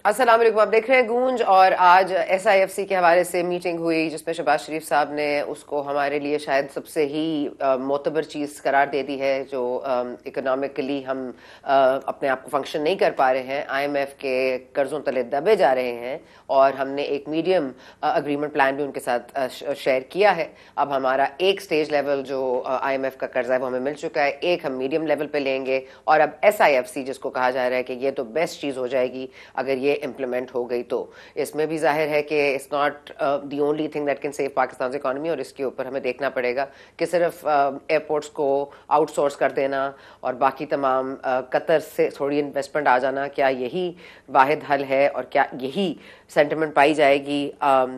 السلام علیکم، آپ دیکھ رہے ہیں گونج، اور آج ایس آئی ایف سی کے حوالے سے میٹنگ ہوئی جس میں شہباز شریف صاحب نے اس کو ہمارے لیے شاید سب سے ہی معتبر چیز قرار دے دی ہے، جو اکنامکلی ہم اپنے آپ کو فنکشن نہیں کر پا رہے ہیں، آئی ایم ایف کے قرضوں تلے دبے جا رہے ہیں، اور ہم نے ایک میڈیم اگریمنٹ پلان بھی ان کے ساتھ شیئر کیا ہے۔ اب ہمارا ایک سٹیج لیول جو آئی ایم ایف کا قرضہ ہے وہ ہمیں مل چکا ہے، ایک ہم میڈیم لیول پہ لیں گے، اور اب ایس آئی ایف سی جس کو کہا جا رہا ہے کہ یہ تو بیسٹ چیز ہو جائے گی اگر یہ امپلیمنٹ ہو گئی تو اس میں بھی ظاہر ہے کہ it's not the only thing that can save Pakistan economy, اور اس کے اوپر ہمیں دیکھنا پڑے گا کہ صرف ایئرپورٹس کو آؤٹ سورس کر دینا اور باقی تمام قطر سے تھوڑی انویسٹمنٹ آ جانا، کیا یہی واحد حل ہے، اور کیا یہی سینٹیمنٹ پائی جائے گی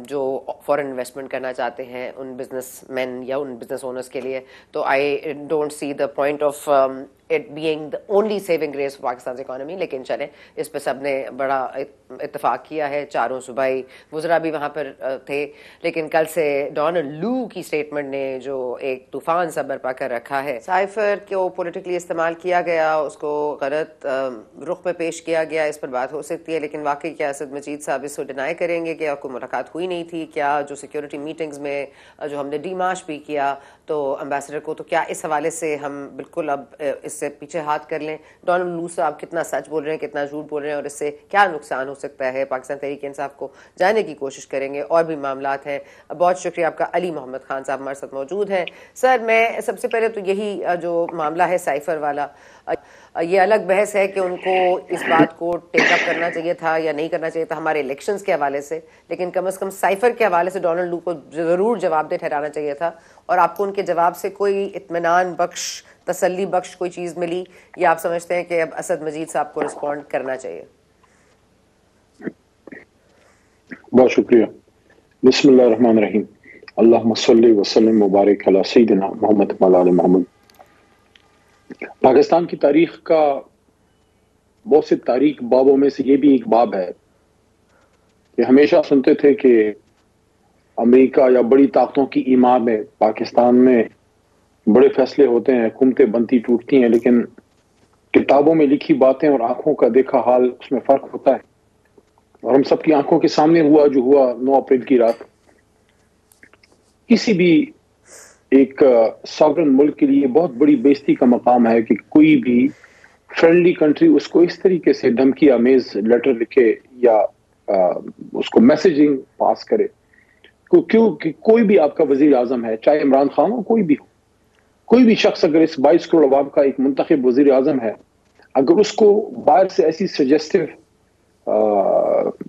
جو فورن انویسٹمنٹ کرنا چاہتے ہیں ان بزنس مین یا ان بزنس اونرس کے لیے؟ تو I don't see the point of it being the only saving grace for Pakistan economy, لیکن چلیں اس پہ سب نے بڑا اتفاق کیا ہے، چاروں صوبائی وزراء بھی وہاں پر تھے، لیکن کل سے ڈونلڈ لو کی سٹیٹمنٹ نے جو ایک طوفان سا برپا کر رکھا ہے، سائفر کو پولیٹیکلی استعمال کیا گیا، اس کو غلط رخ میں پیش کیا گیا، اس پر بات ہو سکتی ہے، لیکن واقعی کیا اسد مجید صاحب اس کو ڈینائی کریں گے کہ کوئی ملاقات ہوئی نہیں تھی؟ کیا جو سیکیورٹی میٹنگز میں جو ہم نے ڈی مارچ بھی کیا تو امبیسڈر کو، تو کیا اس حوالے سے ہم بالکل اب اس سے پیچھے ہاتھ کر لیں؟ ڈونلڈ لو صاحب کتنا سچ بول رہے ہیں، کتنا جھوٹ بول رہے ہیں، اور اس سے کیا نقصان ہو سکتا ہے؟ پاکستان تحریک انصاف کو جانے کی کوشش کریں گے، اور بھی معاملات ہیں۔ بہت شکریہ آپ کا۔ علی محمد خان صاحب ہمارے ساتھ موجود ہیں۔ سر، میں سب سے پہلے تو یہی جو معاملہ ہے سائفر والا، یہ الگ بحث ہے کہ ان کو اس بات کو ٹیک اپ کرنا چاہیے تھا یا نہیں کرنا چاہیے تھا ہمارے الیکشنز کے حوالے سے، لیکن کم از کم سائفر کے حوالے سے ڈونلڈ لو کو ضرور جواب دہ ٹھہرانا چاہیے تھا، اور آپ کو ان کے جواب سے کوئی اطمینان بخش، تسلی بخش کوئی چیز ملی، یا آپ سمجھتے ہیں کہ اب اسد مجید صاحب کو رسپونڈ کرنا چاہیے؟ بہت شکریہ۔ بسم اللہ الرحمن الرحیم، اللہم صلی وسلم مبارک علی سیدنا محمد وعلی آل محمد۔ پاکستان کی تاریخ کا بہت سے تاریخ بابوں میں سے یہ بھی ایک باب ہے کہ ہمیشہ سنتے تھے کہ امریکہ یا بڑی طاقتوں کی ایما میں پاکستان میں بڑے فیصلے ہوتے ہیں، حکومتیں بنتی ٹوٹتی ہیں، لیکن کتابوں میں لکھی باتیں اور آنکھوں کا دیکھا حال اس میں فرق ہوتا ہے، اور ہم سب کی آنکھوں کے سامنے ہوا جو ہوا 9 اپریل کی رات۔ کسی بھی ایک ساورن ملک کے لیے بہت بڑی بےزتی کا مقام ہے کہ کوئی بھی فرینڈلی کنٹری اس کو اس طریقے سے دھمکی آمیز لیٹر لکھے یا اس کو میسیجنگ پاس کرے۔ کیوں کہ کوئی بھی آپ کا وزیر اعظم ہے، چاہے عمران خان ہو، کوئی بھی ہو، کوئی بھی شخص اگر اس 22 کروڑ عوام کا ایک منتخب وزیر اعظم ہے، اگر اس کو باہر سے ایسی سجیسٹیو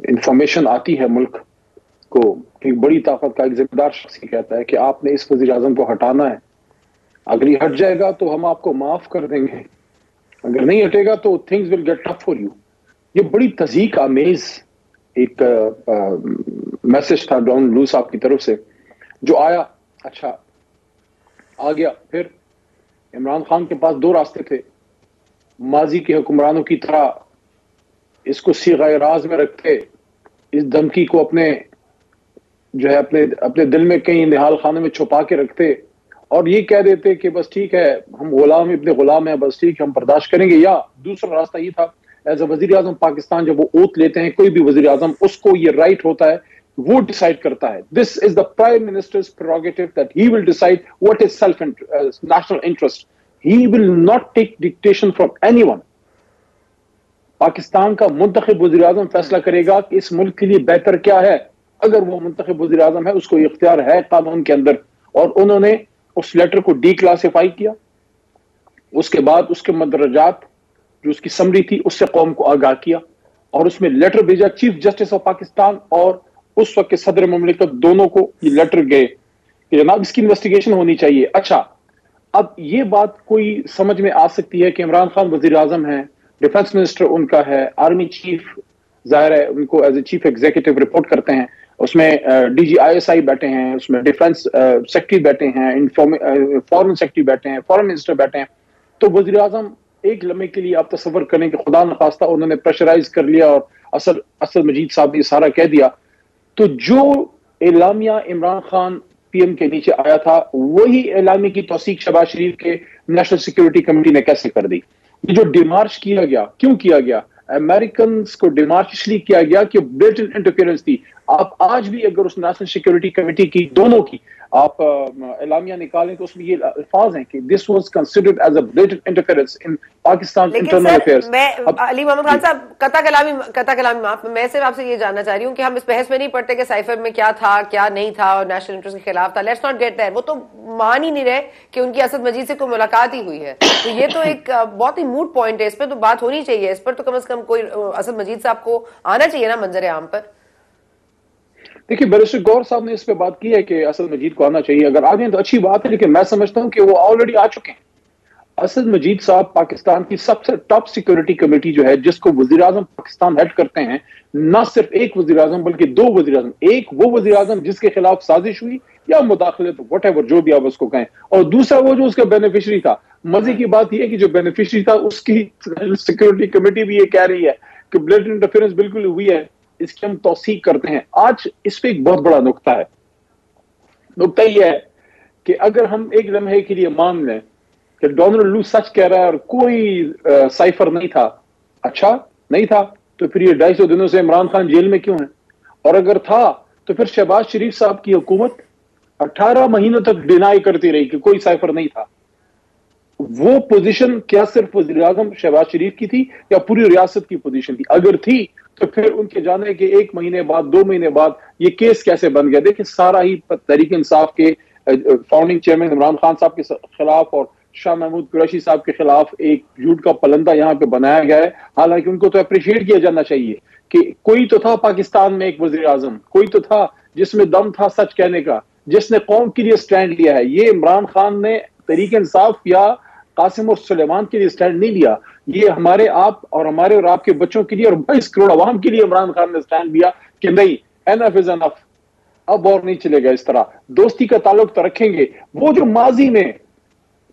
انفارمیشن آتی ہے ملک کو، ایک بڑی طاقت کا ایک ذمہ دار شخص یہ کہتا ہے کہ آپ نے اس وزیر اعظم کو ہٹانا ہے، اگر یہ ہٹ جائے گا تو ہم آپ کو معاف کر دیں گے، اگر نہیں ہٹے گا تو things will get tough for you. یہ بڑی تضحیک آمیز ایک میسج تھا ڈونلڈ لو صاحب کی طرف سے جو آیا۔ اچھا آ گیا، پھر عمران خان کے پاس 2 راستے تھے، ماضی کے حکمرانوں کی طرح اس کو صیغہ راز میں رکھتے، اس دھمکی کو اپنے جو ہے اپنے دل میں کہیں نہال خانے میں چھپا کے رکھتے، اور یہ کہہ دیتے کہ بس ٹھیک ہے ہم غلام ابن غلام ہیں، بس ٹھیک ہے ہم برداشت کریں گے۔ یا دوسرا راستہ یہ تھا، ایز اے وزیر اعظم پاکستان جب وہ اوت لیتے ہیں کوئی بھی وزیر اعظم، اس کو یہ رائٹ ہوتا ہے، وہ ڈیسائیڈ کرتا ہے، this is the prime minister's prerogative that he will decide what is self national interest, he will not take dictation from anyone. Pakistan کا منتخب وزیر اعظم فیصلہ کرے گا کہ اس ملک کے لیے بہتر کیا ہے، اگر وہ منتخب وزیر اعظم ہے اس کو اختیار ہے قانون کے اندر، اور انہوں نے اس لیٹر کو ڈی کلاسیفائی کیا، اس کے بعد اس کے مدرجات جو اس کی سمری تھی اس سے قوم کو آگاہ کیا، اور اس میں لیٹر بھیجا چیف جسٹس آف پاکستان اور اس وقت کے صدر مملکت، دونوں کو یہ لیٹر گئے کہ جناب اس کی انویسٹیگیشن ہونی چاہیے۔ اچھا اب یہ بات کوئی سمجھ میں آ سکتی ہے کہ عمران خان وزیر اعظم ہیں، ڈیفنس منسٹر ان کا ہے، آرمی چیف ظاہر ہے ان کو as a chief executive report کرتے ہیں، اس میں D G I S I بیٹھے ہیں، اس میں ڈیفنس سیکرٹری بیٹھے ہیں، فورن سیکرٹری بیٹھے ہیں، فورن منسٹر بیٹھے ہیں، تو وزیر اعظم ایک لمحے کے لیے آپ تصور کریں کہ خدا نخواستہ انہوں نے پریشرائز کر لیا اور اسد مجید صاحب نے سارا کہہ دیا، تو جو اعلامیہ عمران خان پی ایم کے نیچے آیا تھا وہی اعلامیہ کی توثیق شہباز شریف کے نیشنل سیکیورٹی کمیٹی نے کیسے کر دی؟ یہ جو ڈیمارچ کیا گیا، کیوں کیا گیا؟ امریکنز کو ڈیمارچ اس لیے کیا گیا کہ بلیٹنٹ انٹرفیئرنس تھی. آپ آج بھی اگر اس نیشنل سیکورٹی کمیٹی کی دونوں کی آپ اعلامیہ نکالیں تو اس میں یہ الفاظ ہیں کہ this was considered as a blatant interference in Pakistan internal affairs. میں علی محمد خان صاحب قطع کلامی معاف، میں صرف آپ سے یہ جاننا چاہ رہی ہوں کہ ہم اس بحث میں نہیں پڑھتے کہ سائفر میں کیا تھا کیا نہیں تھا اور نیشنل انٹرسٹ کے خلاف تھا. Let's not get there. وہ تو مان ہی نہیں رہے کہ ان کی اسد مجید سے کوئی ملاقات ہی ہوئی ہے. تو یہ تو ایک بہت ہی موٹ پوائنٹ ہے، اس پہ تو بات ہونی چاہیے. اس پر تو کم از کم کوئی اسد مجید صاحب کو آنا چاہیے نا منظر عام پر. دیکھیے بیرسٹر گور صاحب نے اس پہ بات کی ہے کہ اسد مجید کو آنا چاہیے. اگر آ جائیں تو اچھی بات ہے، لیکن میں سمجھتا ہوں کہ وہ آلریڈی آ چکے ہیں. اسد مجید صاحب پاکستان کی سب سے ٹاپ سیکورٹی کمیٹی جو ہے جس کو وزیر اعظم پاکستان ہیڈ کرتے ہیں، نہ صرف ایک وزیر اعظم بلکہ دو وزیر اعظم. ایک وہ وزیر اعظم جس کے خلاف سازش ہوئی یا مداخلت وٹ ایور جو بھی آپ اس کو کہیں، اور دوسرا وہ جو اس کا بینیفیشری تھا. مزے کی بات یہ ہے کہ جو بینیفیشری تھا اس کی سیکورٹی کمیٹی بھی یہ کہہ رہی ہے کہ بلیٹنٹ انٹرفیئرنس بالکل ہوئی ہے، اس کی ہم توثیق کرتے ہیں. آج اس پہ ایک بہت بڑا نقطہ ہے. نقطہ یہ ہے کہ اگر ہم ایک لمحے کے لیے مان لیں کہ ڈونلڈ لو سچ کہہ رہا ہے اور کوئی سائفر نہیں تھا، اچھا نہیں تھا تو پھر یہ 250 دنوں سے عمران خان جیل میں کیوں ہے؟ اور اگر تھا تو پھر شہباز شریف صاحب کی حکومت 18 مہینوں تک ڈینائی کرتی رہی کہ کوئی سائفر نہیں تھا. وہ پوزیشن کیا صرف وزیر اعظم شہباز شریف کی تھی یا پوری ریاست کی پوزیشن تھی؟ اگر تھی تو پھر ان کے جانے کے 1 مہینے بعد 2 مہینے بعد یہ کیس کیسے بن گیا؟ دیکھیں سارا ہی تحریک انصاف کے فاؤنڈنگ چیئرمین عمران خان صاحب کے خلاف اور شاہ محمود قریشی صاحب کے خلاف ایک جھوٹ کا پلندہ یہاں پہ بنایا گیا ہے. حالانکہ ان کو تو اپریشیٹ کیا جانا چاہیے کہ کوئی تو تھا پاکستان میں ایک وزیر اعظم، کوئی تو تھا جس میں دم تھا سچ کہنے کا، جس نے قوم کے لیے سٹینڈ لیا ہے. یہ عمران خان نے تحریک انصاف یا قاسم اور سلیمان کے لیے سٹینڈ نہیں لیا، یہ ہمارے آپ اور ہمارے اور آپ کے بچوں کے لیے اور 22 کروڑ عوام کے لیے عمران خان نے سٹینڈ لیا کہ نہیں، انف از انف، اب اور نہیں چلے گا اس طرح. دوستی کا تعلق تو رکھیں گے. وہ جو ماضی میں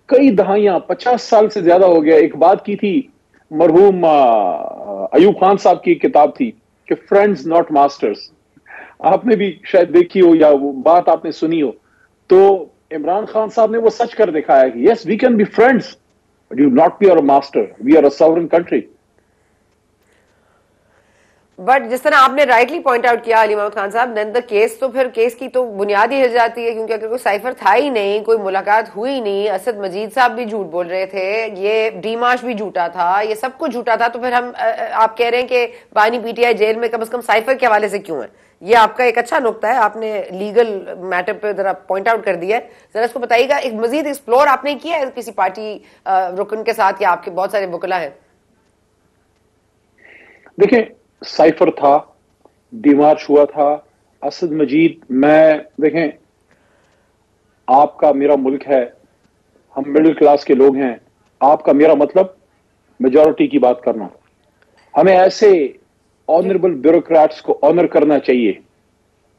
کئی دہائیاں 50 سال سے زیادہ ہو گیا، ایک بات کی تھی مرحوم ایوب خان صاحب کی کتاب تھی کہ فرینڈز ناٹ ماسٹرز، آپ نے بھی شاید دیکھی ہو یا وہ بات آپ نے سنی ہو. تو عمران خان صاحب نے وہ سچ کر دکھایا کہ yes we can be friends but you not be our master, we are a sovereign country. But جس طرح آپ نے رائٹلی پوائنٹ آؤٹ کیا علی محمد خان صاحب، دین دا کیس تو پھر کیس کی تو بنیاد ہی ہل جاتی ہے، کیونکہ اگر کوئی سائفر تھا ہی نہیں، کوئی ملاقات ہوئی نہیں، اسد مجید صاحب بھی جھوٹ بول رہے تھے، یہ ڈیمارش بھی جھوٹا تھا، یہ سب کچھ جھوٹا تھا، تو پھر ہم آپ کہہ رہے ہیں کہ بانی پی ٹی آئی جیل میں کم از کم سائفر کے حوالے سے کیوں ہے؟ یہ آپ کا ایک اچھا نقطہ ہے، آپ نے لیگل میٹر پہ ذرا پوائنٹ آؤٹ کر دیا ہے. ذرا اس کو بتائیے گا ایک مزید ایکسپلور آپ نے کیا ہے کسی پارٹی رکن کے ساتھ یا آپ کے بہت سارے وکلا ہیں؟ دیکھیں سائفر تھا، ڈیمارش ہوا تھا. اسد مجید، میں دیکھیں آپ کا میرا ملک ہے، ہم مڈل کلاس کے لوگ ہیں، آپ کا میرا مطلب میجورٹی کی بات کرنا. ہمیں ایسے آنریبل بیوروکریٹس کو آنر کرنا چاہیے.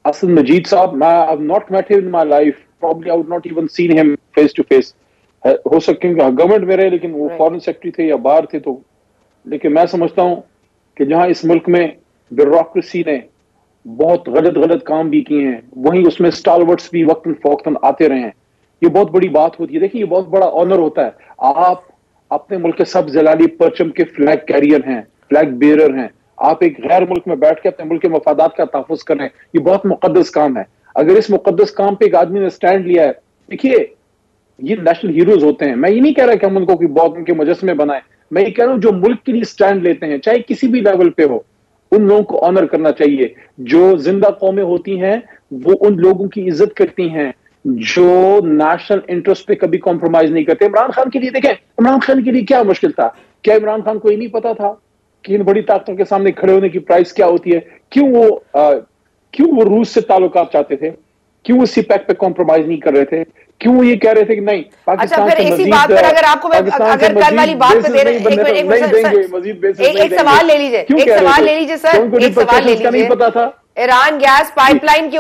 اسد مجید صاحب، میں I've not met him in my life, probably I would not even seen him face to face. ہو سکتے ہیں کہ گورنمنٹ میں رہے لیکن وہ فارن سیکرٹری تھے یا باہر تھے. تو لیکن میں سمجھتا ہوں کہ جہاں اس ملک میں بیوروکریسی نے بہت غلط کام بھی کیے ہیں، وہیں اس میں اسٹالورٹس بھی وقتاً فوقتاً آتے رہے ہیں. یہ بہت بڑی بات ہوتی ہے. دیکھیں یہ بہت بڑا آنر ہوتا ہے. آپ اپنے ملک کے سب جلالی پرچم کے فلیگ کیریئر ہیں، فلیگ بیئرر ہیں. آپ ایک غیر ملک میں بیٹھ کے اپنے ملک کے مفادات کا تحفظ کریں، یہ بہت مقدس کام ہے. اگر اس مقدس کام پہ ایک آدمی نے سٹینڈ لیا ہے، دیکھیے یہ نیشنل ہیروز ہوتے ہیں. میں یہ نہیں کہہ رہا کہ ہم ان کو بہت ان کے مجسمے بنائیں، میں یہ کہہ رہا ہوں جو ملک کے لیے سٹینڈ لیتے ہیں چاہے کسی بھی لیول پہ ہو، ان لوگوں کو آنر کرنا چاہیے. جو زندہ قومیں ہوتی ہیں وہ ان لوگوں کی عزت کرتی ہیں جو نیشنل انٹرسٹ پہ کبھی کمپرومائز نہیں کرتے. عمران خان کے لیے دیکھیں، عمران خان کے لیے کیا مشکل تھا؟ کیا عمران خان کو یہ نہیں پتا تھا کہ ان بڑی طاقتوں کے سامنے کھڑے ہونے کی پرائس کیا ہوتی ہے؟ کیوں وہ روس سے تعلقات چاہتے تھے؟ کیوں وہ سی پیک پہ کمپرومائز نہیں کر رہے تھے؟ کیوں وہ یہ کہہ رہے تھے کہ نہیں پاکستان سے مزید، بات پر اگر آپ کو اگر کل والی بات پہ دے رہے ایک سوال لے لیجیے، ایک سوال لے لیجیے سر، ایک سوال لے لیجیے. ایران گیس پائپ لائن کے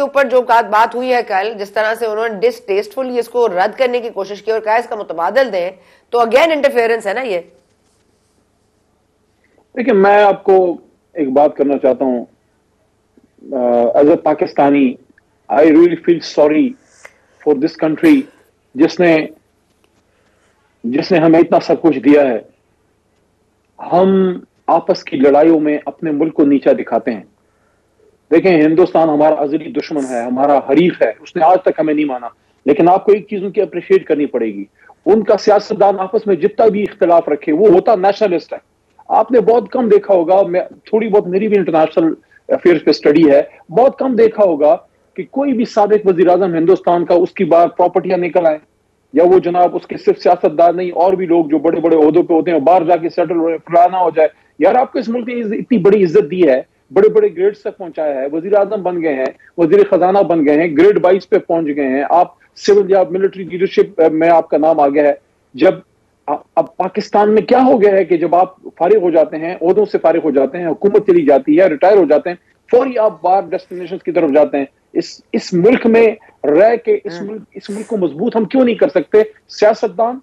اوپر جو بات ہوئی ہے کل، جس طرح سے انہوں نے ڈسٹیسٹفلی اس کو رد کرنے کی کوشش کی اور کہا اس کا متبادل دیں، تو اگین انٹرفیئرنس ہے نا یہ. دیکھیں میں آپ کو ایک بات کرنا چاہتا ہوں، as a Pakistani I really feel sorry for this country جس نے ہمیں اتنا سب کچھ دیا ہے. ہم آپس کی لڑائیوں میں اپنے ملک کو نیچا دکھاتے ہیں. دیکھیں ہندوستان ہمارا ازلی دشمن ہے, ہمارا حریف ہے, اس نے آج تک ہمیں نہیں مانا, لیکن آپ کو ایک چیز ان کی اپریشیٹ کرنی پڑے گی, ان کا سیاستدان آپس میں جتنا بھی اختلاف رکھے وہ ہوتا نیشنلسٹ ہے. آپ نے بہت کم دیکھا ہوگا, تھوڑی بہت میری بھی انٹرنیشنل افیئرز پہ اسٹڈی ہے, بہت کم دیکھا ہوگا کہ کوئی بھی سابق وزیر اعظم ہندوستان کا اس کی بات پراپرٹیاں نکل آئے, یا وہ جناب اس کے صرف سیاستدار نہیں اور بھی لوگ جو بڑے بڑے عہدوں پہ ہوتے ہیں باہر جا کے سیٹل ہو فلانا ہو جائے. یار آپ کو اس ملک نے اتنی بڑی عزت دی ہے, بڑے بڑے گریڈز تک پہنچایا ہے, وزیر اعظم بن گئے ہیں, وزیر خزانہ بن گئے ہیں, گریڈ 22 پہ پہنچ گئے ہیں آپ, سول یا ملٹری لیڈرشپ میں آپ کا نام آ گیا ہے. جب اب پاکستان میں کیا ہو گیا ہے کہ جب آپ فارغ ہو جاتے ہیں, عہدوں سے فارغ ہو جاتے ہیں, حکومت چلی جاتی ہے, ریٹائر ہو جاتے ہیں, فوری آپ باہر ڈیسٹینیشن کی طرف جاتے ہیں. اس ملک میں رہ کے اس ملک کو مضبوط ہم کیوں نہیں کر سکتے, سیاستدان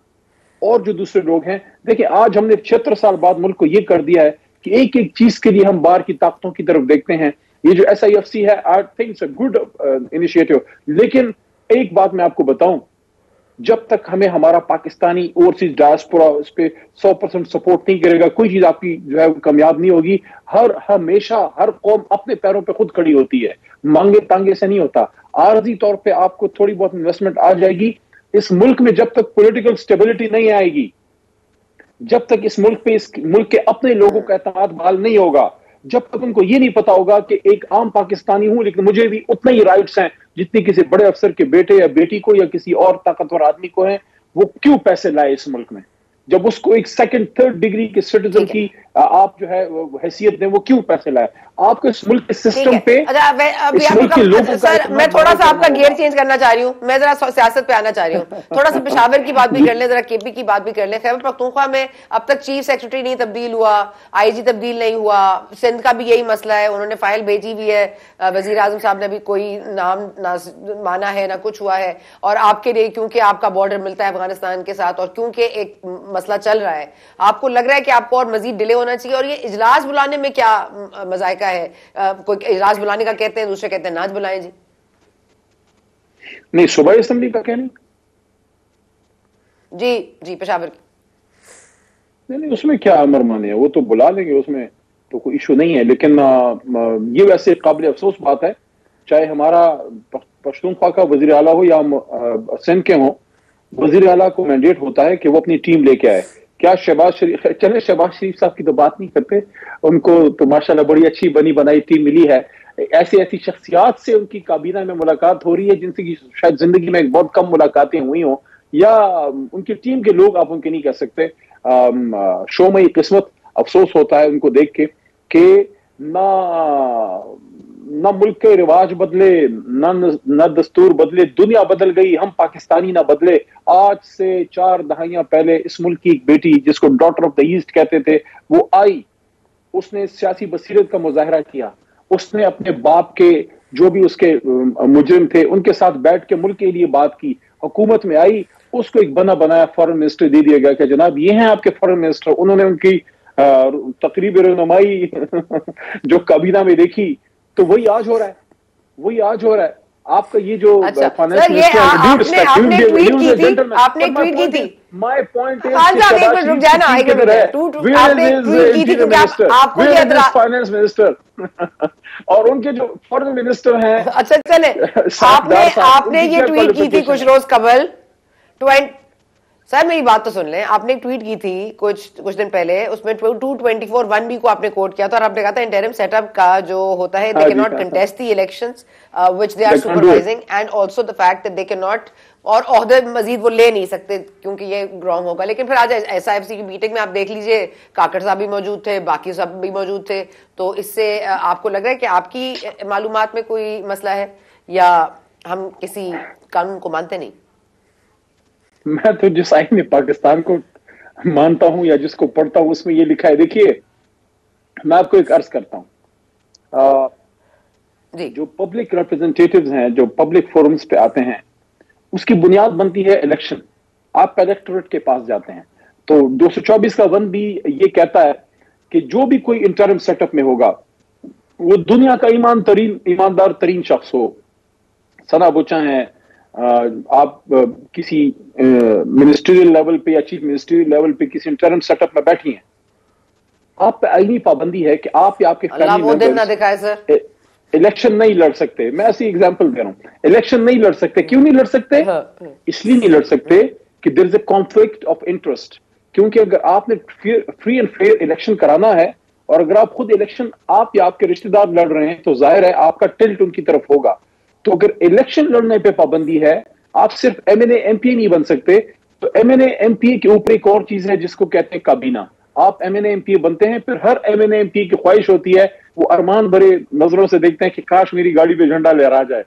اور جو دوسرے لوگ ہیں. دیکھیں آج ہم نے 76 سال بعد ملک کو یہ کر دیا ہے کہ ایک ایک چیز کے لیے ہم باہر کی طاقتوں کی طرف دیکھتے ہیں. یہ جو SIFC ہے, I think it's a good initiative, لیکن ایک بات میں آپ کو بتاؤں, جب تک ہمیں ہمارا پاکستانی اوورسیز ڈائسپورا اس پہ 100% سپورٹ نہیں کرے گا, کوئی چیز آپ کی جو ہے کامیاب نہیں ہوگی. ہمیشہ ہر قوم اپنے پیروں پہ خود کھڑی ہوتی ہے, مانگے تانگے سے نہیں ہوتا. عارضی طور پہ آپ کو تھوڑی بہت انویسٹمنٹ آ جائے گی. اس ملک میں جب تک پولیٹیکل سٹیبلٹی نہیں آئے گی, جب تک اس ملک پہ اس ملک کے اپنے لوگوں کا اعتماد بحال نہیں ہوگا, جب تک ان کو یہ نہیں پتا ہوگا کہ ایک عام پاکستانی ہوں لیکن مجھے بھی اتنے ہی رائٹس ہیں جتنی کسی بڑے افسر کے بیٹے یا بیٹی کو یا کسی اور طاقتور آدمی کو ہیں, وہ کیوں پیسے لائے اس ملک میں, جب اس کو ایک سیکنڈ تھرڈ ڈگری کے سٹیزن ٹھیک ہے کی آپ جو ہے حیثیت دیں, وہ کیوں پیسے لائے. آپ کو اس ملک کے ٹھیک سسٹم ہے. پہ اچھا ابھی اس آپ ملک کو کے لوگوں کا سر میں اعتماد تھوڑا بحال سا آپ کرنا کا ہوگا. گیئر چینج کرنا چاہ رہی ہوں, میں ذرا سیاست پہ آنا چاہ رہی ہوں, تھوڑا سا پشاور کی بات بھی کر لیں, ذرا KP کی بات بھی کر لیں. خیبر پختونخوا میں اب تک چیف سیکرٹری نہیں تبدیل ہوا, IG تبدیل نہیں ہوا, سندھ کا بھی یہی مسئلہ ہے, انہوں نے فائل بھیجی بھی ہے, وزیر اعظم صاحب نے بھی کوئی نام نہ مانا ہے نہ کچھ ہوا ہے. اور آپ کے لیے کیونکہ آپ کا بارڈر ملتا ہے افغانستان کے ساتھ اور کیونکہ ایک مسئلہ چل رہا ہے, آپ کو لگ رہا ہے کہ آپ کو اور مزید ڈیلے ہونا چاہیے. اور یہ اجلاس بلانے میں کیا مذائقہ ہے, کوئی اجلاس بلانے کا کہتے ہیں, دوسرے کہتے ہیں ناچ بلائیں. جی نہیں, صوبائی اسمبلی کا کہنا جی پشاور کی نہیں, اس میں کیا امر مانے ہے, وہ تو بلا لیں گے, اس میں تو کوئی ایشو نہیں ہے. لیکن یہ ویسے قابل افسوس بات ہے, چاہے ہمارا پختونخوا کا وزیر اعلیٰ ہو یا سندھ کے ہوں, وزیر اعلیٰ کو مینڈیٹ ہوتا ہے کہ وہ اپنی ٹیم لے کے آئے. کیا شہباز شریف, چلے شہباز شریف صاحب کی تو بات نہیں کرتے, ان کو تو ماشاءاللہ بڑی اچھی بنی بنائی ٹیم ملی ہے. ایسی شخصیات سے ان کی کابینہ میں ملاقات ہو رہی ہے جن سے شاید زندگی میں بہت کم ملاقاتیں ہوئی ہوں, یا ان کی ٹیم کے لوگ آپ ان کے نہیں کہہ سکتے. شومئی قسمت, افسوس ہوتا ہے ان کو دیکھ کے کہ نہ ملک کے رواج بدلے, نہ دستور بدلے, دنیا بدل گئی, ہم پاکستانی نہ بدلے. آج سے 4 دہائیاں پہلے اس ملک کی ایک بیٹی جس کو ڈاٹر آف دا ایسٹ کہتے تھے, وہ آئی, اس نے سیاسی بصیرت کا مظاہرہ کیا, اس نے اپنے باپ کے جو بھی اس کے مجرم تھے ان کے ساتھ بیٹھ کے ملک کے لیے بات کی, حکومت میں آئی, اس کو ایک بنا بنایا فارن منسٹر دے دیا گیا کہ جناب یہ ہیں آپ کے فارن منسٹر. انہوں نے ان کی تقریب رہنمائی جو کابینہ میں دیکھی, تو وہی آج ہو رہا ہے. آپ کا یہ جو اچھا فائنانس سر, یہ منسٹر ہے, آپ نے ٹویٹ کی تھی, جینٹلمین, آپ نے بٹ ٹویٹ کی تھی. مائی پوائنٹ از خان کہ صاحب ایک شہباز منٹ رک شریف جائے کی نا, ٹیم ایک منٹ کدھر رک ہے, جائے. ویئر آپ نے از ٹویٹ کی تھی انٹیریئر کیونکہ منسٹر, آپ کو یہ ویئر از اعتراض. فائنانس منسٹر, اور ان کے جو فارن منسٹر ہیں اچھا چلے, ساتھ ڈار صاحب, آپ ان نے کی یہ کیا ٹویٹ کی تھی کوالیفیکیشن کچھ ہے. روز قبل. سر میری بات تو سن لیں, آپ نے ایک ٹویٹ کی تھی کچھ دن پہلے, اس میں 224(1)B کو آپ نے کوٹ کیا تھا, اور آپ نے کہا تھا انٹرم سیٹ اپ کا جو ہوتا ہے they ہاں جی, cannot contest the elections which they are they can't do it. supervising, and also the fact that they cannot, اور عہدے مزید وہ لے نہیں سکتے کیونکہ یہ رانگ ہوگا. لیکن پھر آج SIFC کی میٹنگ میں آپ دیکھ لیجئے, کاکڑ صاحب بھی موجود تھے, باقی سب بھی موجود تھے, تو اس سے آپ کو لگ رہا ہے کہ آپ کی معلومات میں کوئی مسئلہ ہے, یا ہم کسی قانون کو مانتے نہیں؟ میں تو جس آئین پاکستان کو مانتا ہوں یا جس کو پڑھتا ہوں اس میں یہ لکھا ہے. دیکھیے میں آپ کو ایک عرض کرتا ہوں, جی جو پبلک ریپرزنٹیٹیوز ہیں جو پبلک فورمز پہ آتے ہیں, اس کی بنیاد بنتی ہے الیکشن. آپ الیکٹوریٹ کے پاس جاتے ہیں, تو 224 کا 1 بھی یہ کہتا ہے کہ جو بھی کوئی انٹرم سیٹ اپ میں ہوگا وہ دنیا کا ایماندار ترین شخص ہو. ثنا بچا ہیں, آپ کسی منسٹریل لیول پہ یا چیف منسٹریل لیول پہ کسی انٹرم سیٹ اپ میں بیٹھی ہیں, آپ پہ آئینی پابندی ہے کہ آپ یا آپ کے اللہ وہ دن نہ دکھائے سر الیکشن نہیں لڑ سکتے. میں ایسی ایگزامپل دے رہا ہوں, الیکشن نہیں لڑ سکتے. کیوں نہیں لڑ سکتے؟ اس لیے نہیں لڑ سکتے کہ دیر از اے کانفلکٹ آف انٹرسٹ. کیونکہ اگر آپ نے فری اینڈ فیئر الیکشن کرانا ہے اور اگر آپ خود الیکشن آپ یا آپ کے رشتہ دار لڑ رہے ہیں تو ظاہر ہے آپ کا ٹلٹ ان کی طرف ہوگا. تو اگر الیکشن لڑنے پہ پابندی ہے, آپ صرف M N A M P نہیں بن سکتے. تو M N A M P کے اوپر ایک اور چیز ہے جس کو کہتے ہیں کابینہ. آپ M N A M P بنتے ہیں, پھر ہر M N A M P کی خواہش ہوتی ہے, وہ ارمان بھرے نظروں سے دیکھتے ہیں کہ کاش میری گاڑی پہ جھنڈا لہرا جائے.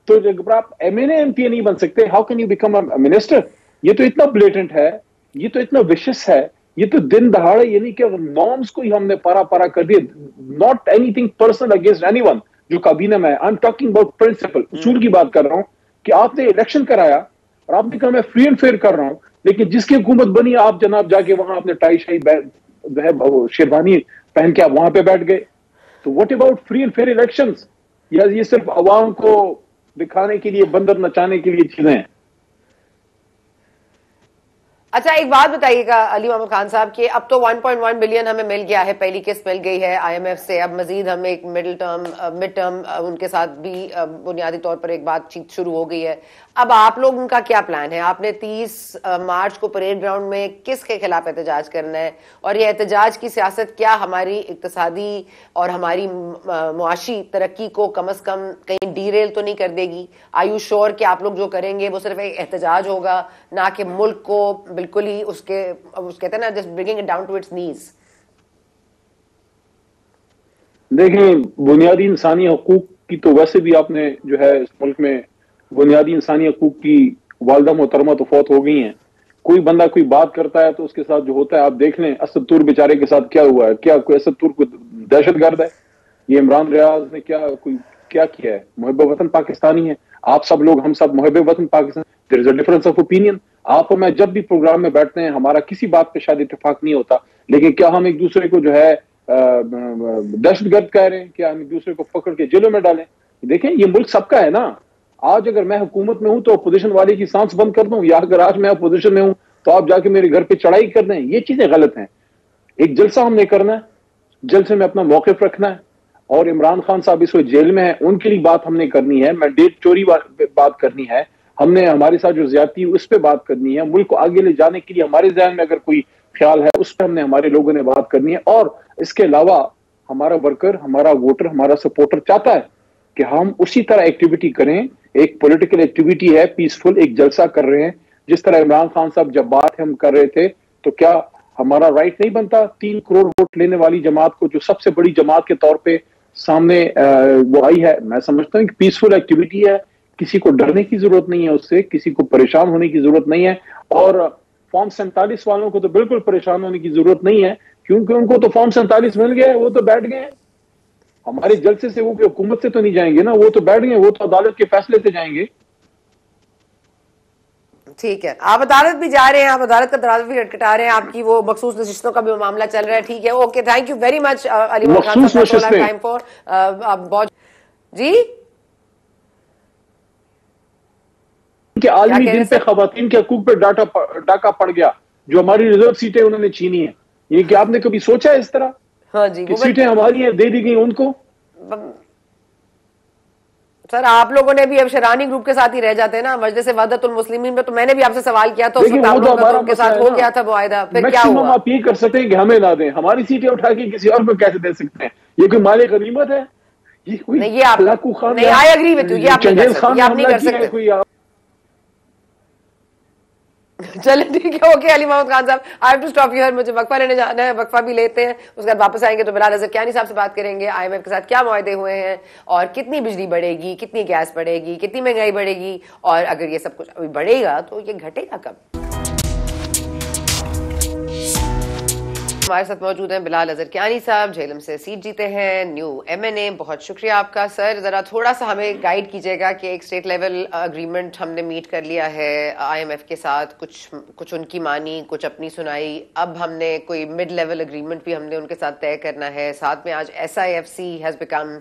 تو اگر آپ M N A M P نہیں بن سکتے, how can you become a minister? یہ تو اتنا بلیٹنٹ ہے, یہ تو اتنا وشس ہے, یہ تو دن دہاڑے یعنی کہ نارمز کو ہی ہم نے پارا پارا کر دیا. Not anything personal against anyone جو کابینہ میں ہے. I am talking about principle, اصول کی بات کر رہا ہوں کہ آپ نے الیکشن کرایا اور آپ نے کہا میں فری اینڈ فیئر کر رہا ہوں, لیکن جس کی حکومت بنی آپ جناب جا کے وہاں اپنے ٹائی شاہی شیروانی پہن کے آپ وہاں پہ بیٹھ گئے. تو what about free and fair elections? یا یہ صرف عوام کو دکھانے کے لیے, بندر نچانے کے لیے چیزیں ہیں؟ اچھا ایک بات بتائیے گا علی محمد خان صاحب کہ اب تو 1.1 بلین ہمیں مل گیا ہے, پہلی قسط مل گئی ہے آئی ایم ایف سے, اب مزید ہمیں ایک مڈ ٹرم ان کے ساتھ بھی بنیادی طور پر ایک بات چیت شروع ہو گئی ہے. اب آپ لوگ ان کا کیا پلان ہے؟ آپ نے 30 مارچ کو پریڈ گراؤنڈ میں کس کے خلاف احتجاج کرنا ہے, اور یہ احتجاج کی سیاست کیا ہماری اقتصادی اور ہماری معاشی ترقی کو کم از کم کہیں ڈی ریل تو نہیں کر دے گی؟ آئی یو شور کہ آپ لوگ جو کریں گے وہ صرف ایک احتجاج ہوگا, نہ کہ ملک کو بالکل ہی اس کہتے ہیں نا just bringing it down to its knees? دیکھیں, بنیادی انسانی حقوق کی تو ویسے بھی آپ نے جو ہے اس ملک میں بنیادی انسانی حقوق کی والدہ محترمہ تو فوت ہو گئی ہیں. کوئی بندہ کوئی بات کرتا ہے تو اس کے ساتھ جو ہوتا ہے آپ دیکھ لیں. اسد تور بیچارے کے ساتھ کیا ہوا ہے؟ کیا کوئی اسد تور کو دہشت گرد ہے؟ یہ عمران ریاض نے کیا کیا ہے؟ محب وطن پاکستانی ہے. آپ سب لوگ, ہم سب محب وطن پاکستان. دیر از اے ڈفرنس آف اوپینین. آپ اور میں جب بھی پروگرام میں بیٹھتے ہیں ہمارا کسی بات پہ شاید اتفاق نہیں ہوتا, لیکن کیا ہم ایک دوسرے کو جو ہے دہشت گرد کہہ رہے ہیں؟ کیا ہم ایک دوسرے کو پکڑ کے جیلوں میں ڈالیں؟ دیکھیں یہ ملک سب کا ہے نا. آج اگر میں حکومت میں ہوں تو اپوزیشن والے کی سانس بند کر دوں, یا اگر آج میں اپوزیشن میں ہوں تو آپ جا کے میرے گھر پہ چڑھائی کر دیں. یہ چیزیں غلط ہیں. ایک جلسہ ہم نے کرنا ہے, جلسے میں اپنا موقف رکھنا ہے, اور عمران خان صاحب اس وقت جیل میں ہیں, ان کے لیے بات ہم نے کرنی ہے. مینڈیٹ چوری بات کرنی ہے ہم نے, ہمارے ساتھ جو زیادتی اس پہ بات کرنی ہے. ملک کو آگے لے جانے کے لیے ہمارے ذہن میں اگر کوئی خیال ہے اس پہ ہم نے, ہمارے لوگوں نے بات کرنی ہے. اور اس کے علاوہ ہمارا ورکر, ہمارا ووٹر, ہمارا سپورٹر چاہتا ہے کہ ہم اسی طرح ایکٹیویٹی کریں. ایک پولیٹیکل ایکٹیویٹی ہے, پیسفل, ایک جلسہ کر رہے ہیں جس طرح عمران خان صاحب جب بات ہم کر رہے تھے, تو کیا ہمارا رائٹ نہیں بنتا 3 کروڑ ووٹ لینے والی جماعت کو, جو سب سے بڑی جماعت کے طور پہ سامنے وہ آئی ہے؟ میں سمجھتا ہوں کہ پیسفل ایکٹیویٹی ہے, کسی کو ڈرنے کی ضرورت نہیں ہے اس سے, کسی کو پریشان ہونے کی ضرورت نہیں ہے. اور فارم 47 والوں کو تو بالکل پریشان ہونے کی ضرورت نہیں ہے, کیونکہ ان کو تو فارم 47 مل گیا ہے, وہ تو بیٹھ گئے ہیں. ہمارے جلسے سے وہ حکومت سے تو نہیں جائیں گے نا, وہ تو بیٹھ گئے, وہ تو عدالت کے فیصلے سے جائیں گے. ٹھیک ہے, آپ عدالت بھی جا رہے ہیں, آپ عدالت کا دروازہ بھی کھٹکھٹا رہے ہیں, آپ کی وہ مخصوص نشستوں کا بھی معاملہ چل رہا ہے. ٹھیک ہے, okay, thank you very much Ali Muhammad Khan sahib, that's all I have time for. بہت جی کہ عالمی دن پہ خواتین کے حقوق پہ ڈاکہ پڑ گیا, جو ہماری ریزرو سیٹیں انہوں نے چھینی ہیں. یہ کہ آپ نے کبھی سوچا ہے اس طرح؟ ہاں جی, کہ سیٹیں ہماری ہیں, دے دی گئی ان کو. سر آپ لوگوں نے بھی اب شرانی گروپ کے ساتھ ہی رہ جاتے ہیں نا, مجلس وحدت المسلمین میں. تو میں نے بھی آپ سے سوال کیا تو اس وقت آپ لوگوں کا تو ان کے ساتھ ہو گیا تھا معاہدہ, پھر کیا ہوا؟ آپ یہ کر سکتے ہیں کہ ہمیں نہ دیں, ہماری سیٹیں اٹھا کے کسی اور کو کیسے دے سکتے ہیں؟ یہ کوئی مال غنیمت ہے؟ یہ کوئی ہلاکو خان, نہیں, آئی ایگری وتھ یو, یہ آپ نہیں کر سکتے, یہ آپ نہیں کر سکتے. چلیں ٹھیک ہے, اوکے علی محمد خان صاحب, I have to stop you, مجھے وقفہ لینے جانا ہے, وقفہ بھی لیتے ہیں, اس کے بعد واپس آئیں گے تو بلال اظہر کیانی صاحب سے بات کریں گے. آئی ایم ایف کے ساتھ کیا معاہدے ہوئے ہیں, اور کتنی بجلی بڑھے گی, کتنی گیس بڑھے گی, کتنی مہنگائی بڑھے گی, اور اگر یہ سب کچھ ابھی بڑھے گا تو یہ گھٹے گا کب؟ ہمارے ساتھ موجود ہیں بلال اظہر کیانی صاحب, جہلم سے سیٹ جیتے ہیں, نیو ایم این اے. بہت شکریہ آپ کا. سر ذرا تھوڑا سا ہمیں گائیڈ کیجیے گا کہ ایک اسٹیٹ لیول اگریمنٹ ہم نے میٹ کر لیا ہے آئی ایم ایف کے ساتھ, کچھ ان کی مانی, کچھ اپنی سنائی, اب ہم نے کوئی مڈ لیول اگریمنٹ بھی ہم نے ان کے ساتھ طے کرنا ہے. ساتھ میں آج S I F C has become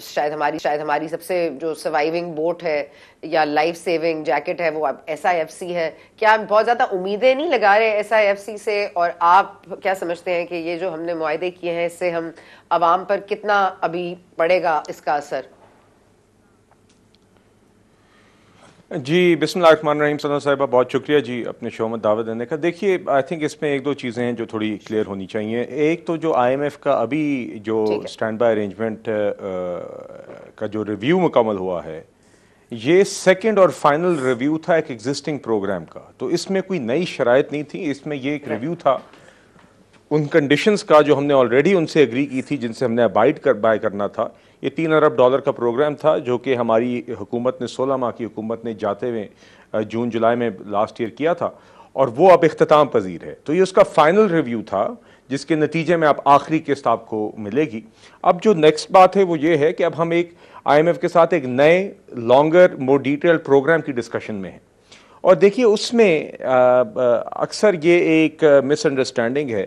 شاید ہماری سب سے جو سروائیونگ بوٹ ہے یا لائف سیونگ جیکٹ ہے وہ SIFC ہے. کیا بہت زیادہ امیدیں نہیں لگا رہے SIFC سے؟ اور آپ کیا سمجھتے ہیں کہ یہ جو ہم نے معاہدے کیے ہیں اس سے ہم عوام پر کتنا ابھی پڑے گا اس کا اثر؟ جی بسم اللہ الرحمن الرحیم. سنا صاحبہ بہت شکریہ جی اپنے شو میں دعوت دینے کا. دیکھیے آئی تھنک اس میں ایک دو چیزیں ہیں جو تھوڑی کلیئر ہونی چاہیے. ایک تو جو IMF کا ابھی جو اسٹینڈ بائی ارینجمنٹ کا جو ریویو مکمل ہوا ہے یہ سیکنڈ اور فائنل ریویو تھا ایک ایگزسٹنگ پروگرام کا. تو اس میں کوئی نئی شرائط نہیں تھی, اس میں یہ ایک ریویو تھا ان کنڈیشنز کا جو ہم نے آلریڈی ان سے اگری کی تھی جن سے ہم نے ابائڈ کرنا تھا. یہ $3 ارب کا پروگرام تھا جو کہ ہماری حکومت نے 16 ماہ کی حکومت نے جاتے ہوئے جون جولائی میں لاسٹ ایئر کیا تھا اور وہ اب اختتام پذیر ہے. تو یہ اس کا فائنل ریویو تھا جس کے نتیجے میں اب آخری قسط آپ کو ملے گی. اب جو نیکسٹ بات ہے وہ یہ ہے کہ اب ہم ایک IMF کے ساتھ ایک نئے لانگر مور ڈیٹیل پروگرام کی ڈسکشن میں ہیں. اور دیکھیے اس میں اکثر یہ ایک مس انڈرسٹینڈنگ ہے.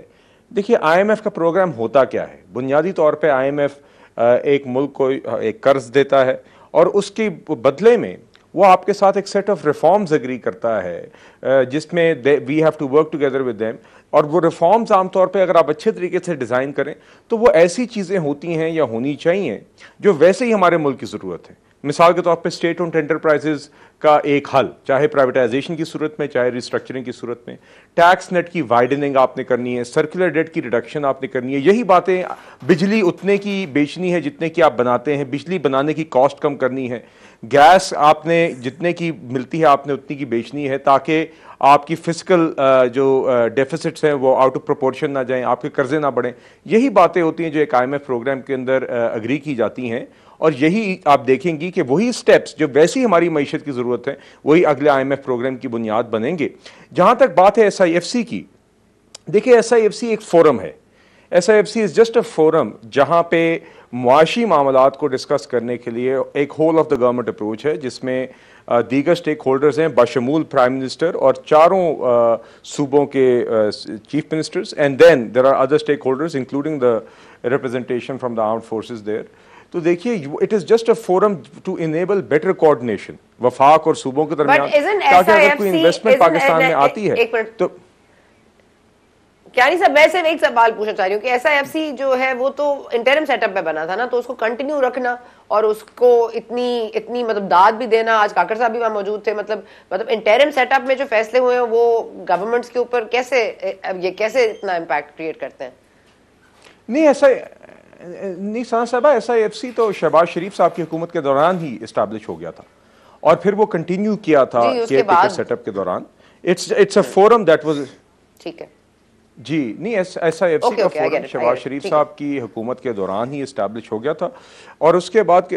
دیکھیے IMF کا پروگرام ہوتا کیا ہے؟ بنیادی طور پہ IMF ایک ملک کو ایک قرض دیتا ہے اور اس کے بدلے میں وہ آپ کے ساتھ ایک سیٹ آف ریفارمز اگری کرتا ہے جس میں we have to work together with them. اور وہ ریفارمز عام طور پہ اگر آپ اچھے طریقے سے ڈیزائن کریں تو وہ ایسی چیزیں ہوتی ہیں یا ہونی چاہیے جو ویسے ہی ہمارے ملک کی ضرورت ہے. مثال کے طور پہ اسٹیٹ اونڈ انٹرپرائزز کا ایک حل, چاہے پرائیویٹائزیشن کی صورت میں چاہے ریسٹرکچرنگ کی صورت میں, ٹیکس نیٹ کی وائڈننگ آپ نے کرنی ہے, سرکولر ڈیٹ کی ریڈکشن آپ نے کرنی ہے. یہی باتیں, بجلی اتنے کی بیچنی ہے جتنے کی آپ بناتے ہیں, بجلی بنانے کی کاسٹ کم کرنی ہے, گیس آپ نے جتنے کی ملتی ہے آپ نے اتنی کی بیچنی ہے تاکہ آپ کی فسکل جو ڈیفیسٹس ہیں وہ آؤٹ آف پروپورشن نہ جائیں, آپ کے قرضے نہ بڑھیں. یہی باتیں ہوتی ہیں جو ایک IMF پروگرام کے اندر اگری کی جاتی ہیں. اور یہی آپ دیکھیں گی کہ وہی سٹیپس جو ویسی ہماری معیشت کی ضرورت ہے وہی اگلے IMF پروگرام کی بنیاد بنیں گے. جہاں تک بات ہے SIFC کی, دیکھیں SIFC ایک فورم ہے. SIFC is just a forum جہاں پہ معاشی معاملات کو ڈسکس کرنے کے لیے ایک whole of the government approach ہے جس میں دیگر سٹیک ہولڈرز ہیں بشمول پرائم منسٹر اور چاروں صوبوں کے chief ministers, and then there are other stakeholders including the representation from the armed forces there. تو دیکھیے it is just a forum to enable better coordination وفاق اور صوبوں کے درمیان, تاکہ اگر کوئی انویسٹمنٹ پاکستان میں آتی ہے تو کیانی صاحب میں صرف ایک سوال پوچھنا چاہ رہی ہوں کہ SIFC جو ہے وہ تو انٹرم سیٹ اپ میں بنا تھا نا, تو اس کو کنٹینیو رکھنا اور اس کو اتنی مطلب داد بھی دینا, آج کاکڑ صاحب بھی وہاں موجود تھے, مطلب انٹرم سیٹ اپ میں جو فیصلے ہوئے ہیں وہ گورنمنٹس کے اوپر کیسے اتنا امپیکٹ کریٹ کرتے ہیں؟ نہیں ایسا نہیں سانا صاحبہ, SIFC تو شہباز شریف صاحب کی حکومت کے دوران ہی اسٹیبلش ہو گیا تھا اور پھر وہ کنٹینیو کیا تھا سیٹ اپ کے دوران. It's a forum that was ٹھیک ہے جی نہیں SIFC کا فورم شہباز شریف صاحب کی حکومت کے دوران ہی اسٹیبلش ہو گیا تھا اور اس کے بعد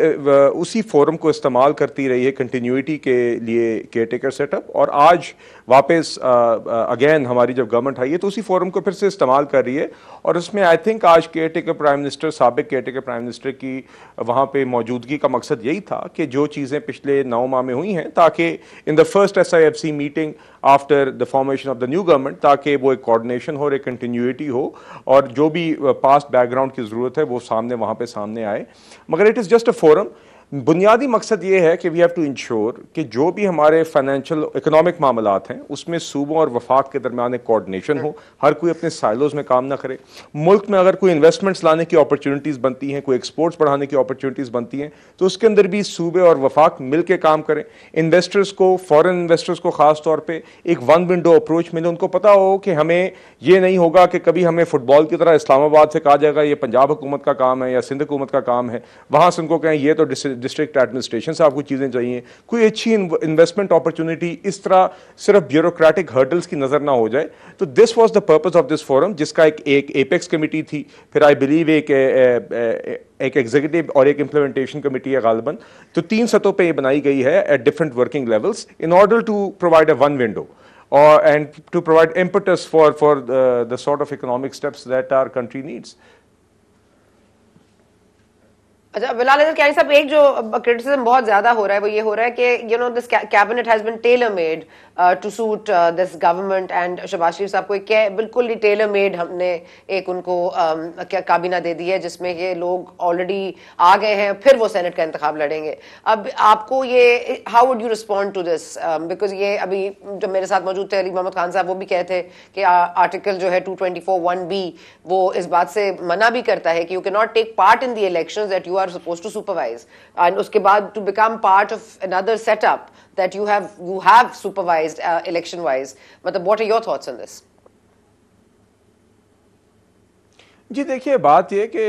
اسی فورم کو استعمال کرتی رہی ہے کنٹینیوٹی کے لیے کیئر ٹیکر سیٹ اپ. اور آج واپس اگین ہماری جب گورنمنٹ آئی ہے تو اسی فورم کو پھر سے استعمال کر رہی ہے. اور اس میں آئی تھنک آج کیئر ٹیکر پرائم منسٹر, سابق کیئر ٹیکر پرائم منسٹر کی وہاں پہ موجودگی کا مقصد یہی تھا کہ جو چیزیں پچھلے 9 ماہ میں ہوئی ہیں تاکہ in the first SIFC meeting after the formation of the new government تاکہ وہ ایک کوآرڈینیشن ہو, ایک کنٹینیوٹی ہو اور جو بھی پاسٹ بیک گراؤنڈ کی ضرورت ہے وہ سامنے وہاں پہ سامنے آئے. مگر it is just a forum. بنیادی مقصد یہ ہے کہ وی ہیو ٹو انشور کہ جو بھی ہمارے فائنینشیل اکنامک معاملات ہیں اس میں صوبوں اور وفاق کے درمیان ایک کوآرڈینیشن ہو, ہر کوئی اپنے سائلوز میں کام نہ کرے. ملک میں اگر کوئی انویسٹمنٹس لانے کی اپرچونیٹیز بنتی ہیں, کوئی ایکسپورٹس بڑھانے کی اپرچونیٹیز بنتی ہیں تو اس کے اندر بھی صوبے اور وفاق مل کے کام کریں. انویسٹرز کو, فورن انویسٹرز کو خاص طور پہ ایک ون ونڈو اپروچ ملے. ان کو پتا ہو کہ ہمیں یہ نہیں ہوگا کہ کبھی ہمیں فٹ بال کی طرح اسلام آباد سے کہا جائے گا یہ پنجاب حکومت کا کام ہے یا سندھ حکومت کا کام ہے, وہاں سے ان کو کہیں یہ تو ڈسٹرکٹ ایڈمنسٹریشن سے آپ کو چیزیں چاہیے. کوئی اچھی انویسٹمنٹ اپرچونٹی اس طرح صرف بیوروکریٹک ہرڈلز کی نظر نہ ہو جائے. تو this was the purpose of this forum جس کا ایک ایپیکس کمیٹی تھی, پھر آئی بلیو ایک ایگزیکٹو اور ایک امپلیمنٹیشن کمیٹی ہے غالباً. تو 3 سطحوں پہ یہ بنائی گئی ہے at different working levels in order to provide a one window and to provide impetus for the sort of economic steps that our country needs. اچھا بلال احمد قیانی صاحب، ایک جو کرٹیسزم بہت زیادہ ہو رہا ہے وہ یہ ہو رہا ہے کہ this cabinet has been tailor made to suit this government, and Shahbaz Sharif sahib کو ایک بالکل ہی ٹیلر میڈ ہم نے ایک ان کو کابینہ دے دی ہے جس میں یہ لوگ آلریڈی آ گئے ہیں، پھر وہ سینٹ کا انتخاب لڑیں گے. اب آپ کو یہ how would you respond to this? Because یہ ابھی جو میرے ساتھ موجود تھے علی محمد خان صاحب، وہ بھی کہتے ہیں کہ آرٹیکل جو ہے 224(1)B وہ اس بات سے منع بھی کرتا ہے کہ یو کی not take part in the elections that you are supposed to supervise, and uske baad to become part of another setup that you have supervised election wise. Matlab, what are your thoughts on this? جی دیکھیے بات یہ کہ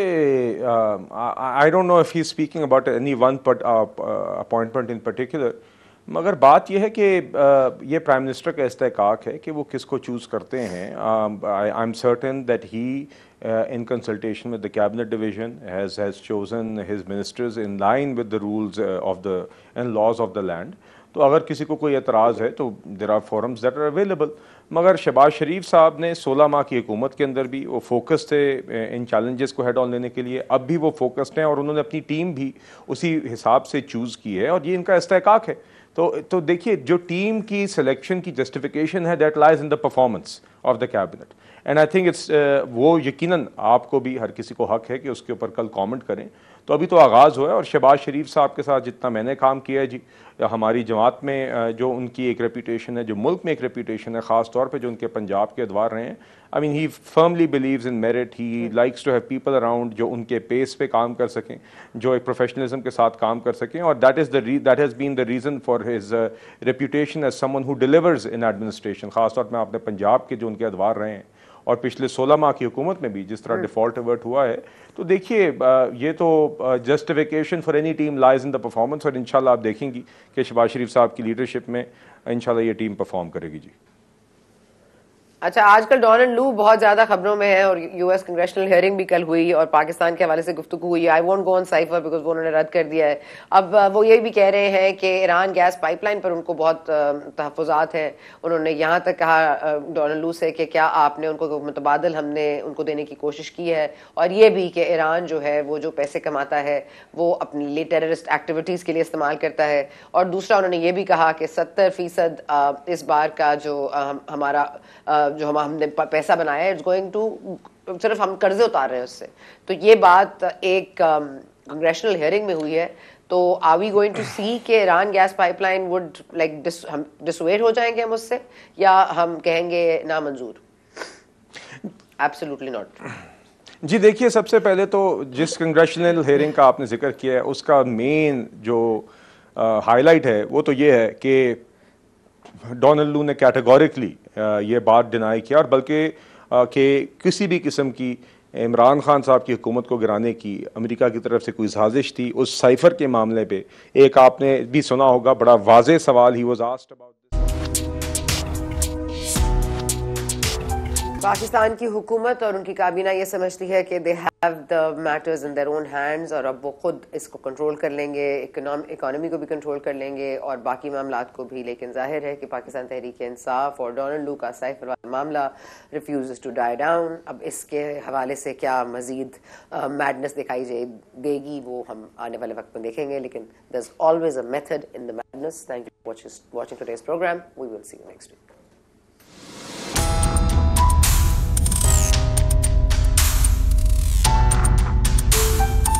I don't know if he speaking about any one appointment in particular, مگر بات یہ ہے کہ یہ پرائم منسٹر کا استحقاق ہے کہ وہ کس کو چوز کرتے ہیں. I am certain that he in consultation with the cabinet division has chosen his ministers in line with the rules of the and laws of the land. تو اگر کسی کو کوئی اعتراض ہے تو there are forums that are available. مگر شہباز شریف صاحب نے 16 ماہ کی حکومت کے اندر بھی وہ فوکس تھے ان چیلنجز کو ہیڈ آن لینے کے لیے، اب بھی وہ فوکسڈ ہیں اور انہوں نے اپنی ٹیم بھی اسی حساب سے چوز کی ہے اور یہ ان کا استحقاق ہے. تو دیکھیے جو ٹیم کی سلیکشن کی جسٹیفیکیشن ہے that lies in the performance of the cabinet, and I think it's وہ یقیناً آپ کو بھی ہر کسی کو حق ہے کہ اس کے اوپر کل کامنٹ کریں. تو ابھی تو آغاز ہوا ہے اور شہباز شریف صاحب کے ساتھ جتنا میں نے کام کیا ہے جی، ہماری جماعت میں جو ان کی ایک ریپوٹیشن ہے، جو ملک میں ایک ریپوٹیشن ہے، خاص طور پہ جو ان کے پنجاب کے ادوار رہے ہیں، I mean he firmly believes in merit, he likes to have people around جو ان کے پیس پہ کام کر سکیں، جو ایک پروفیشنلزم کے ساتھ کام کر سکیں، اور that has been the reason for his reputation as some one who delivers in administration. خاص طور پہ آپ نے پنجاب کے جو ان کے ادوار رہے ہیں اور پچھلے 16 ماہ کی حکومت میں بھی جس طرح ڈیفالٹ ایورٹ ہوا ہے، تو دیکھیے یہ تو justification for any team لائز in the performance, اور انشاءاللہ آپ دیکھیں گی کہ شہباز شریف صاحب کی لیڈرشپ میں انشاءاللہ یہ ٹیم پرفارم کرے گی. جی اچھا، آج کل ڈونلڈ لو بہت زیادہ خبروں میں ہے اور یو ایس کنگریشنل ہیئرنگ بھی کل ہوئی اور پاکستان کے حوالے سے گفتگو ہوئی. I won't go on cipher because وہ انہوں نے رد کر دیا ہے. اب وہ یہ بھی کہہ رہے ہیں کہ ایران گیس پائپ لائن پر ان کو بہت تحفظات ہیں. انہوں نے یہاں تک کہا ڈونلڈ لو سے کہ کیا آپ نے ان کو متبادل ہم نے ان کو دینے کی کوشش کی ہے، اور یہ بھی کہ ایران جو ہے وہ جو پیسے کماتا ہے وہ اپنی لیے ٹیررسٹ ایکٹیویٹیز کے لیے استعمال کرتا ہے. اور دوسرا انہوں نے یہ بھی کہا کہ 70% اس بار کا جو ہمارا جو ہم نے پیسہ بنایا ہے اٹس گوئنگ ٹو، صرف ہم قرضے اتار رہے ہیں اس سے. تو یہ بات ایک کنگریشنل ہیئرنگ میں ہوئی ہے. تو are we going to see کہ Iran gas pipeline would like ڈسویٹ ہو جائیں گے ہم اس سے، یا ہم کہیں گے نامنظور؟ Absolutely not. جی دیکھیے، سب سے پہلے تو جس کنگریشنل ہیئرنگ کا آپ نے ذکر کیا ہے اس کا مین جو ہائی لائٹ ہے وہ تو یہ ہے کہ ڈونلڈ لو نے کیٹیگورکلی یہ بات ڈینائی کیا، اور بلکہ کہ کسی بھی قسم کی عمران خان صاحب کی حکومت کو گرانے کی امریکہ کی طرف سے کوئی سازش تھی. اس سائفر کے معاملے پہ ایک آپ نے بھی سنا ہوگا بڑا واضح سوال he was asked about Pakistan کی حکومت اور ان کی کابینہ یہ سمجھتی ہے کہ they have the matters in their own hands, اور اب وہ خود اس کو کنٹرول کر لیں گے، اکانومی کو بھی کنٹرول کر لیں گے اور باقی معاملات کو بھی. لیکن ظاہر ہے کہ پاکستان تحریک انصاف اور ڈونلڈ لو کا سائفر والا معاملہ ریفیوزز ٹو ڈائی ڈاؤن. اب اس کے حوالے سے کیا مزید میڈنس دکھائی دے گی وہ ہم آنے والے وقت میں دیکھیں گے، لیکن there is always a method in the madness. Thank you for watching today's programme. We will see you next week.